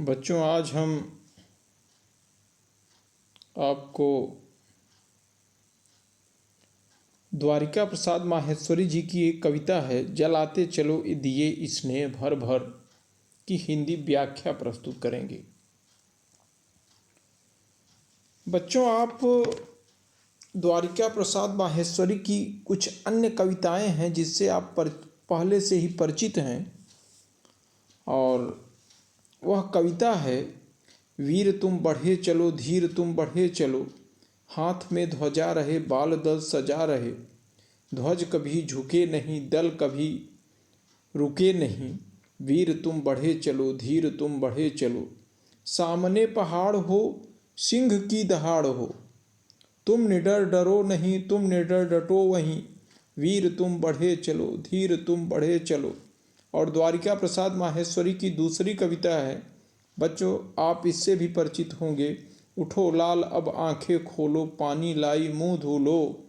बच्चों, आज हम आपको द्वारिका प्रसाद माहेश्वरी जी की एक कविता है, जलाते चलो दिए स्नेह भर भर की हिंदी व्याख्या प्रस्तुत करेंगे। बच्चों, आप द्वारिका प्रसाद माहेश्वरी की कुछ अन्य कविताएं हैं जिससे आप पहले से ही परिचित हैं, और वह कविता है, वीर तुम बढ़े चलो, धीर तुम बढ़े चलो, हाथ में ध्वजा रहे, बाल दल सजा रहे, ध्वज कभी झुके नहीं, दल कभी रुके नहीं, वीर तुम बढ़े चलो, धीर तुम बढ़े चलो, सामने पहाड़ हो, सिंह की दहाड़ हो, तुम निडर डरो नहीं, तुम निडर डटो वहीं, वीर तुम बढ़े चलो, धीर तुम बढ़े चलो। और द्वारिका प्रसाद माहेश्वरी की दूसरी कविता है, बच्चों आप इससे भी परिचित होंगे, उठो लाल अब आंखें खोलो, पानी लाई मुंह धो लो,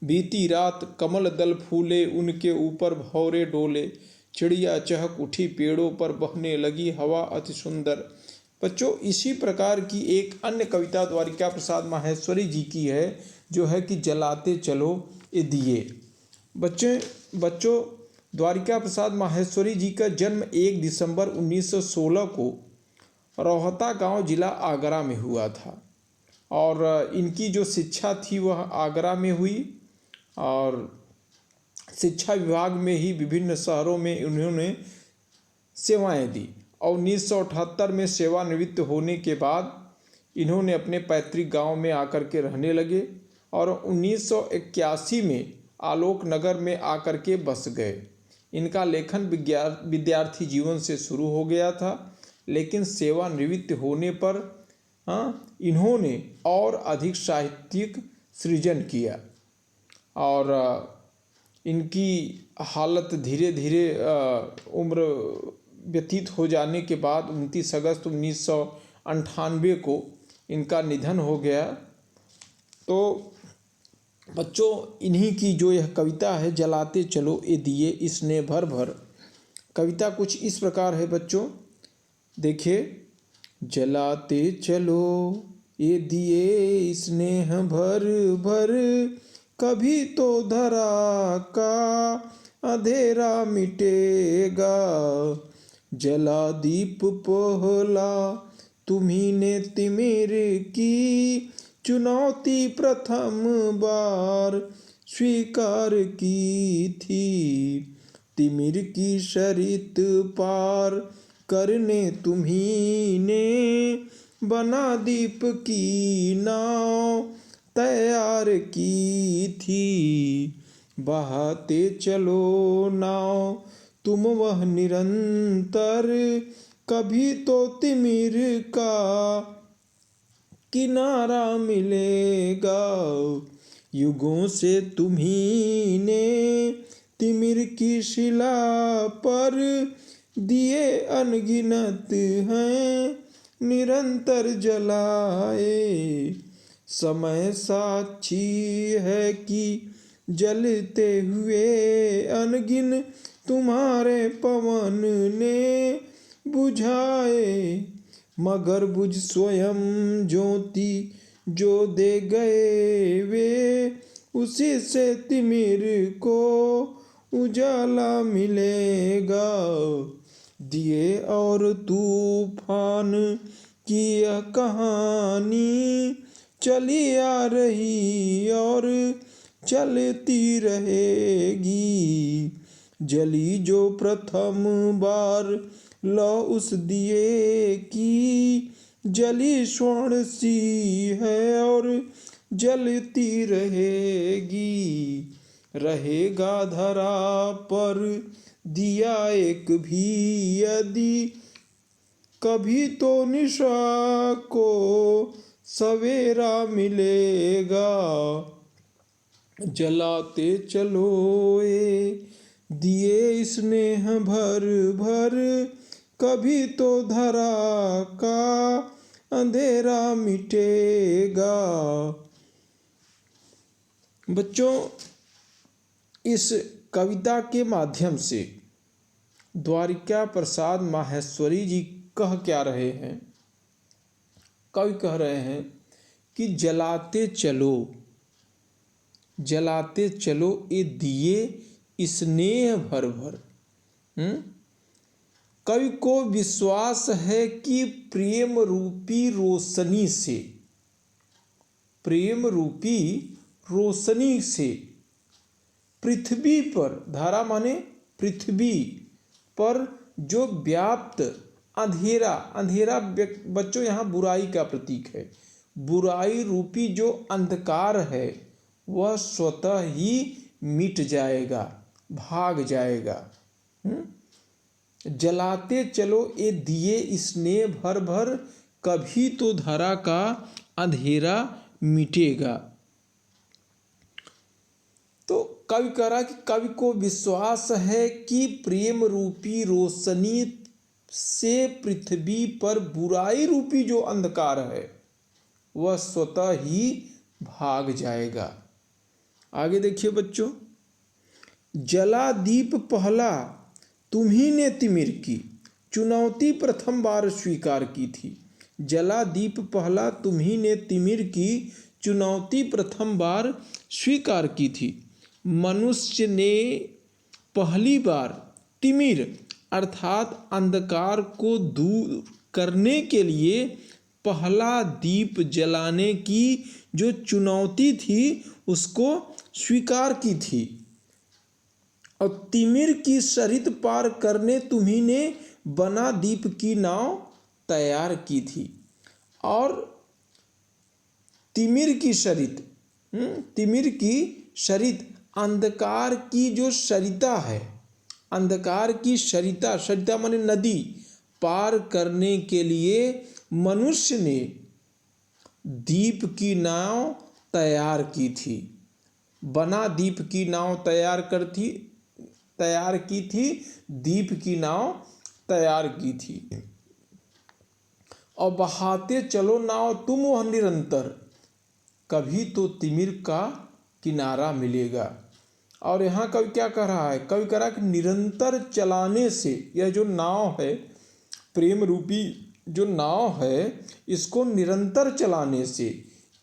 बीती रात कमल दल फूले, उनके ऊपर भौरे डोले, चिड़िया चहक उठी, पेड़ों पर बहने लगी हवा अति सुंदर। बच्चों, इसी प्रकार की एक अन्य कविता द्वारिका प्रसाद माहेश्वरी जी की है, जो है कि जलाते चलो ये दिए। बच्चों द्वारिका प्रसाद माहेश्वरी जी का जन्म 1 दिसंबर 1916 को रोहता गांव जिला आगरा में हुआ था, और इनकी जो शिक्षा थी वह आगरा में हुई, और शिक्षा विभाग में ही विभिन्न शहरों में उन्होंने सेवाएं दी, और 1978 में सेवानिवृत्त होने के बाद इन्होंने अपने पैतृक गांव में आकर के रहने लगे, और 1981 में आलोक नगर में आकर के बस गए। इनका लेखन विद्यार्थी जीवन से शुरू हो गया था, लेकिन सेवानिवृत्त होने पर इन्होंने और अधिक साहित्यिक सृजन किया, और इनकी हालत धीरे धीरे उम्र व्यतीत हो जाने के बाद 29 अगस्त 1998 को इनका निधन हो गया। तो बच्चों, इन्हीं की जो यह कविता है, जलाते चलो ये दिए स्नेह भर भर, कविता कुछ इस प्रकार है बच्चों, देखिए, जलाते चलो ये दिए स्नेह भर भर, कभी तो धरा का अंधेरा मिटेगा, जला दीप पहला तुम्ही ने तिमिर की, चुनौती प्रथम बार स्वीकार की थी, तिमिर की शरीत पार करने तुम्ही ने, बना दीप की नाव तैयार की थी, बहाते चलो नाव तुम वह निरंतर, कभी तो तिमिर का किनारा मिलेगा, युगों से तुम्ही ने तिमिर की शिला पर दिए अनगिनत हैं निरंतर जलाए, समय साक्षी है कि जलते हुए अनगिन तुम्हारे पवन ने बुझाए, मगर बुझ स्वयं ज्योति जो दे गए वे, उसी से तिमिर को उजाला मिलेगा, दिए और तूफान की यह कहानी चली आ रही और चलती रहेगी, जली जो प्रथम बार लो उस दिए की, जली स्वर्ण सी है और जलती रहेगी, रहेगा धरा पर दिया एक भी यदि, कभी तो निशा को सवेरा मिलेगा, जलाते चलो ये दिए स्नेह भर भर, कभी तो धरा का अंधेरा मिटेगा। बच्चों, इस कविता के माध्यम से द्वारिका प्रसाद माहेश्वरी जी कह क्या रहे हैं? कवि कह रहे हैं कि जलाते चलो ये दिए स्नेह भर भर। कवि को विश्वास है कि प्रेम रूपी रोशनी से पृथ्वी पर, धारा माने पृथ्वी पर जो व्याप्त अंधेरा बच्चों यहाँ बुराई का प्रतीक है। बुराई रूपी जो अंधकार है वह स्वतः ही मिट जाएगा, भाग जाएगा। जलाते चलो ये दिए स्नेह भर भर, कभी तो धरा का अंधेरा मिटेगा। तो कवि कह रहा कि कवि को विश्वास है कि प्रेम रूपी रोशनी से पृथ्वी पर बुराई रूपी जो अंधकार है वह स्वतः ही भाग जाएगा। आगे देखिए बच्चों, जला दीप पहला तुम्ही ने तिमिर की, चुनौती प्रथम बार स्वीकार की थी। जला दीप पहला तुम्ही ने तिमिर की, चुनौती प्रथम बार स्वीकार की थी। मनुष्य ने पहली बार तिमिर अर्थात अंधकार को दूर करने के लिए पहला दीप जलाने की जो चुनौती थी उसको स्वीकार की थी। और तिमिर की सरित पार करने तुम्ही ने बना दीप की नाव तैयार की थी। और तिमिर की सरित अंधकार की जो सरिता है, अंधकार की सरिता माने नदी, पार करने के लिए मनुष्य ने दीप की नाव तैयार की थी। बना दीप की नाव तैयार की थी, दीप की नाव तैयार की थी। और बहाते चलो नाव तुम वह निरंतर, कभी तो तिमिर का किनारा मिलेगा। और यहाँ कवि क्या कह रहा है? कवि कह रहा है कि निरंतर चलाने से, यह जो नाव है, प्रेम रूपी जो नाव है, इसको निरंतर चलाने से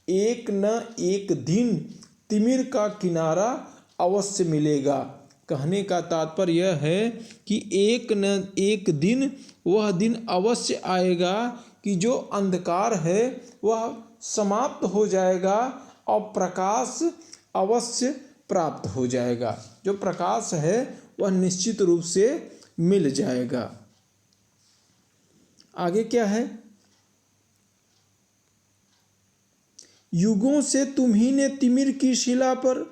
एक न एक दिन तिमिर का किनारा अवश्य मिलेगा। कहने का तात्पर्य यह है कि एक न एक दिन वह दिन अवश्य आएगा कि जो अंधकार है वह समाप्त हो जाएगा और प्रकाश अवश्य प्राप्त हो जाएगा। जो प्रकाश है वह निश्चित रूप से मिल जाएगा। आगे क्या है? युगों से तुम्ही ने तिमिर की शिला पर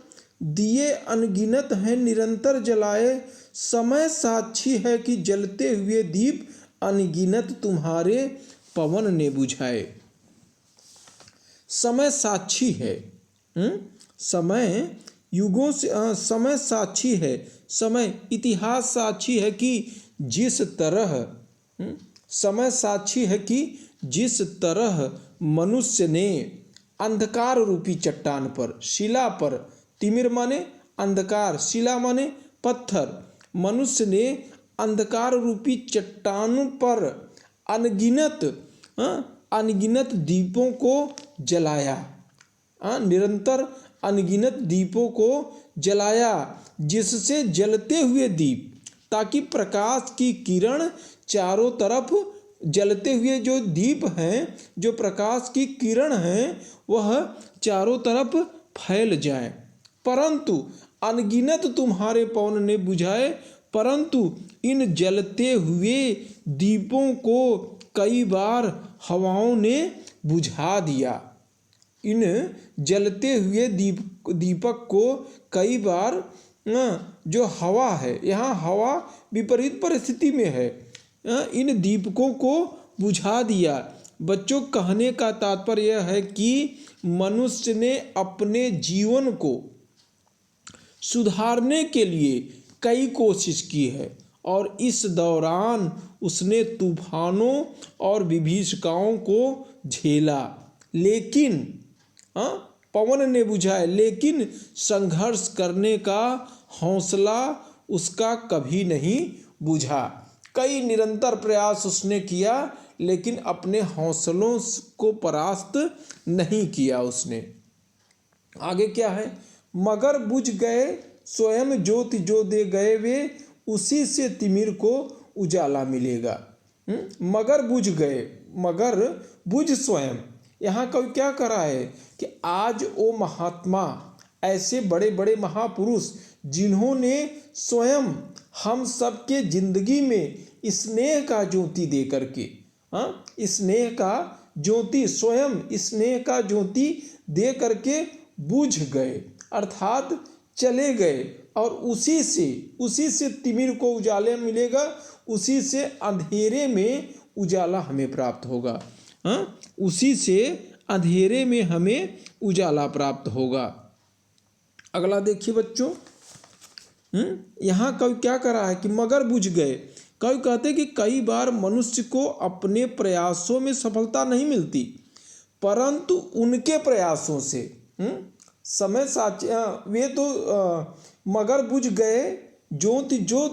दिए अनगिनत हैं निरंतर जलाए, समय साक्षी है कि जलते हुए दीप अनगिनत तुम्हारे पवन ने बुझाए। समय साक्षी है, समय युगों से समय साक्षी है, समय इतिहास साक्षी है कि जिस तरह समय साक्षी है कि जिस तरह मनुष्य ने अंधकार रूपी चट्टान पर, शिला पर, तिमिर माने अंधकार, शिला माने पत्थर, मनुष्य ने अंधकार रूपी चट्टानों पर अनगिनत दीपों को जलाया, निरंतर अनगिनत दीपों को जलाया, जिससे जलते हुए दीप, ताकि प्रकाश की किरण चारों तरफ, जलते हुए जो दीप हैं, जो प्रकाश की किरण हैं, वह चारों तरफ फैल जाए। परंतु अनगिनत तुम्हारे पवन ने बुझाए, परंतु इन जलते हुए दीपों को कई बार हवाओं ने बुझा दिया। इन जलते हुए दीपक को कई बार जो हवा है, यहाँ हवा विपरीत परिस्थिति में है, इन दीपकों को बुझा दिया। बच्चों, कहने का तात्पर्य यह है कि मनुष्य ने अपने जीवन को सुधारने के लिए कई कोशिश की है और इस दौरान उसने तूफानों और विभीषिकाओं को झेला, लेकिन पवन ने बुझाए, लेकिन संघर्ष करने का हौसला उसका कभी नहीं बुझा। कई निरंतर प्रयास उसने किया, लेकिन अपने हौसलों को परास्त नहीं किया उसने। आगे क्या है, मगर बुझ गए स्वयं ज्योति जो दे गए वे, उसी से तिमिर को उजाला मिलेगा। मगर बुझ गए, मगर बुझ स्वयं, यहाँ कवि क्या कर रहा है कि आज वो महात्मा, ऐसे बड़े बड़े महापुरुष जिन्होंने स्वयं हम सबके जिंदगी में स्नेह का ज्योति दे करके, स्नेह का ज्योति, स्वयं स्नेह का ज्योति दे करके बुझ गए, अर्थात चले गए, और उसी से तिमिर को उजाला मिलेगा, उसी से अंधेरे में उजाला हमें प्राप्त होगा। उसी से अंधेरे में हमें उजाला प्राप्त होगा। अगला देखिए बच्चों, यहाँ कवि क्या कर रहा है कि मगर बुझ गए। कवि कहते हैं कि कई बार मनुष्य को अपने प्रयासों में सफलता नहीं मिलती, परंतु उनके प्रयासों से समय साचे वे तो मगर बुझ गए ज्योति जो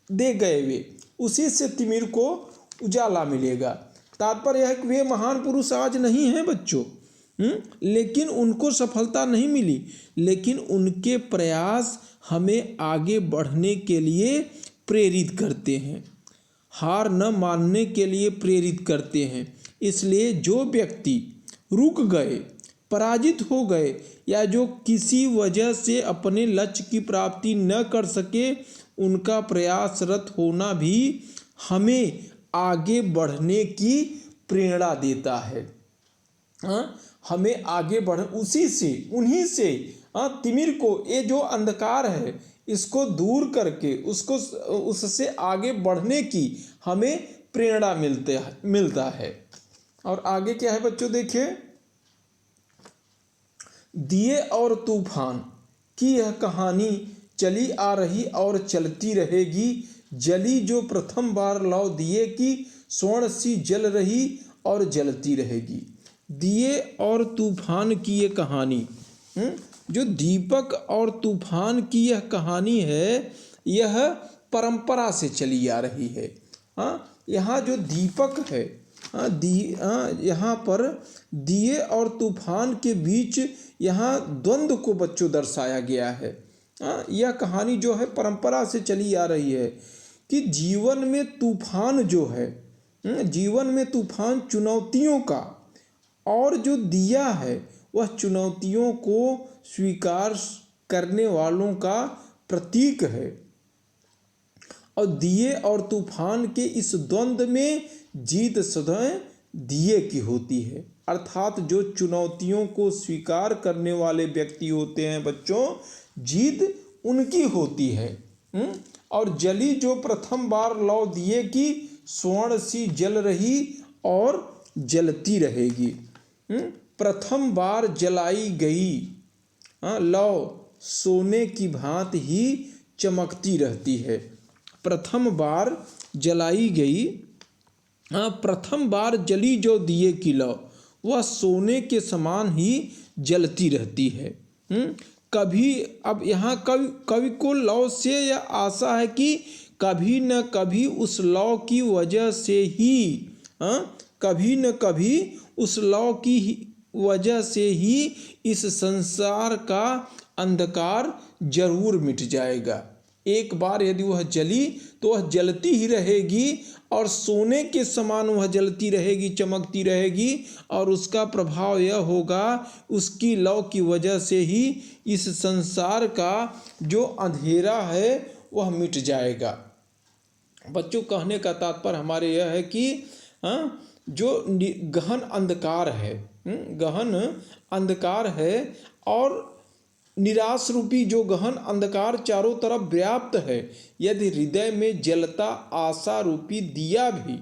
दे गए वे, उसी से तिमिर को उजाला मिलेगा। तात्पर्य है कि वे महान पुरुष आज नहीं हैं बच्चों, लेकिन उनको सफलता नहीं मिली, लेकिन उनके प्रयास हमें आगे बढ़ने के लिए प्रेरित करते हैं, हार न मानने के लिए प्रेरित करते हैं। इसलिए जो व्यक्ति रुक गए, पराजित हो गए, या जो किसी वजह से अपने लक्ष्य की प्राप्ति न कर सके, उनका प्रयासरत होना भी हमें आगे बढ़ने की प्रेरणा देता है। हमें आगे बढ़ उन्हीं से तिमिर को, ये जो अंधकार है, इसको दूर करके उससे आगे बढ़ने की हमें प्रेरणा मिलता है। और आगे क्या है बच्चों, देखिए, दिए और तूफान की यह कहानी चली आ रही और चलती रहेगी। जली जो प्रथम बार लौ दिए की, स्वर्ण सी जल रही और जलती रहेगी। दिए और तूफान की ये कहानी, जो दीपक और तूफान की यह कहानी है, यह परंपरा से चली आ रही है। यहाँ जो दीपक है, यहाँ पर दिए और तूफान के बीच यहाँ द्वंद्व को बच्चों दर्शाया गया है। यह कहानी जो है परंपरा से चली आ रही है कि जीवन में तूफान जो है, जीवन में तूफान चुनौतियों का, और जो दिया है वह चुनौतियों को स्वीकार करने वालों का प्रतीक है। और दिए और तूफान के इस द्वंद्व में जीत सदैव दिए की होती है, अर्थात जो चुनौतियों को स्वीकार करने वाले व्यक्ति होते हैं बच्चों, जीत उनकी होती है। और जली जो प्रथम बार लौ दिए की, स्वर्ण सी जल रही और जलती रहेगी। प्रथम बार जलाई गई लौ सोने की भांति ही चमकती रहती है। प्रथम बार जलाई गई, प्रथम बार जली जो दिए की लौ, वह सोने के समान ही जलती रहती है। कभी, अब यहाँ कवि को लौ से यह आशा है कि कभी न कभी उस लौ की वजह से ही, कभी न कभी उस लौ की वजह से ही इस संसार का अंधकार जरूर मिट जाएगा। एक बार यदि वह जली तो वह जलती ही रहेगी, और सोने के समान वह जलती रहेगी, चमकती रहेगी, और उसका प्रभाव यह होगा, उसकी लौ की वजह से ही इस संसार का जो अंधेरा है वह मिट जाएगा। बच्चों, कहने का तात्पर्य हमारे यह है कि जो गहन अंधकार है, गहन अंधकार है, और निराश रूपी जो गहन अंधकार चारों तरफ व्याप्त है, यदि हृदय में जलता आशा रूपी दिया भी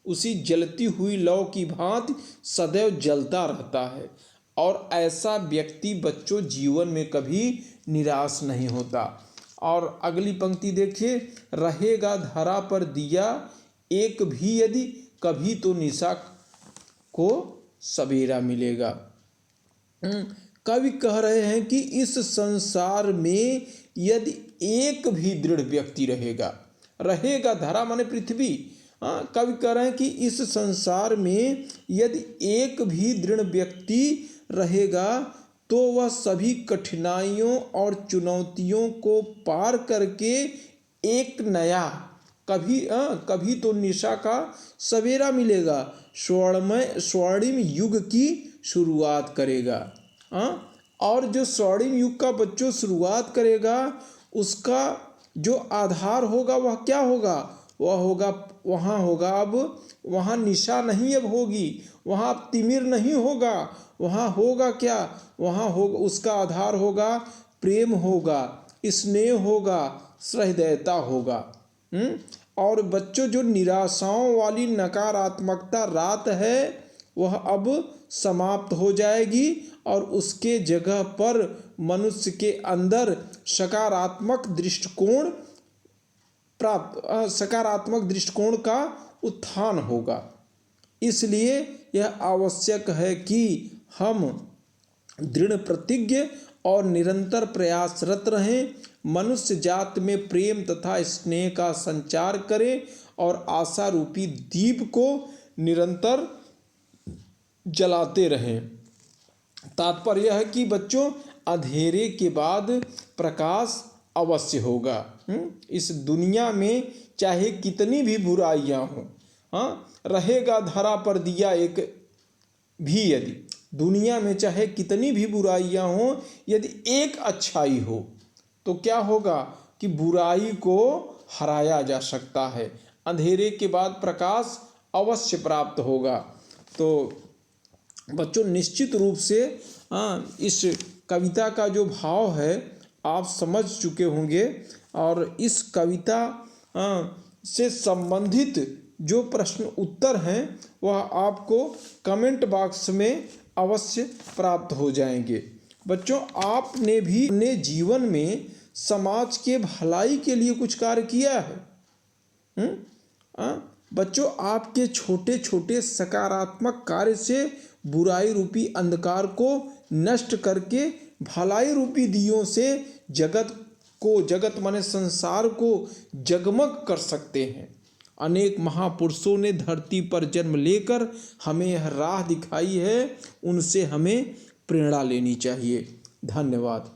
उसी जलती हुई लौ की भांति सदैव जलता रहता है, और ऐसा व्यक्ति बच्चों जीवन में कभी निराश नहीं होता। और अगली पंक्ति देखिए, रहेगा धरा पर दिया एक भी यदि, कभी तो निशा को सवेरा मिलेगा। कवि कह रहे हैं कि इस संसार में यदि एक भी दृढ़ व्यक्ति रहेगा, रहेगा, धरा माने पृथ्वी। कवि कह रहे हैं कि इस संसार में यदि एक भी दृढ़ व्यक्ति रहेगा तो वह सभी कठिनाइयों और चुनौतियों को पार करके एक नया कभी तो निशा का सवेरा मिलेगा, स्वर्णिम युग की शुरुआत करेगा। और जो स्वर्णिम युग का बच्चों शुरुआत करेगा उसका जो आधार होगा वह क्या होगा, अब वहाँ निशा नहीं अब होगी, वहाँ अब तिमिर नहीं होगा, वहाँ होगा क्या, वहाँ होगा उसका आधार होगा प्रेम होगा, स्नेह होगा, सहृदयता होगा। और बच्चों जो निराशाओं वाली नकारात्मकता रात है वह अब समाप्त हो जाएगी और उसके जगह पर मनुष्य के अंदर सकारात्मक दृष्टिकोण का उत्थान होगा। इसलिए यह आवश्यक है कि हम दृढ़ प्रतिज्ञ और निरंतर प्रयासरत रहें, मनुष्य जात में प्रेम तथा स्नेह का संचार करें और आशा रूपी दीप को निरंतर जलाते रहें। तात्पर्य यह है कि बच्चों अंधेरे के बाद प्रकाश अवश्य होगा। इस दुनिया में चाहे कितनी भी बुराइयां हों, रहेगा धरा पर दिया एक भी, यदि दुनिया में चाहे कितनी भी बुराइयां हों यदि एक अच्छाई हो तो क्या होगा कि बुराई को हराया जा सकता है, अंधेरे के बाद प्रकाश अवश्य प्राप्त होगा। तो बच्चों निश्चित रूप से इस कविता का जो भाव है आप समझ चुके होंगे और इस कविता से संबंधित जो प्रश्न उत्तर हैं वह आपको कमेंट बॉक्स में अवश्य प्राप्त हो जाएंगे। बच्चों आपने भी अपने जीवन में समाज के भलाई के लिए कुछ कार्य किया है? बच्चों आपके छोटे छोटे सकारात्मक कार्य से बुराई रूपी अंधकार को नष्ट करके भलाई रूपी दियों से जगत माने संसार को जगमग कर सकते हैं। अनेक महापुरुषों ने धरती पर जन्म लेकर हमें यह राह दिखाई है, उनसे हमें प्रेरणा लेनी चाहिए। धन्यवाद।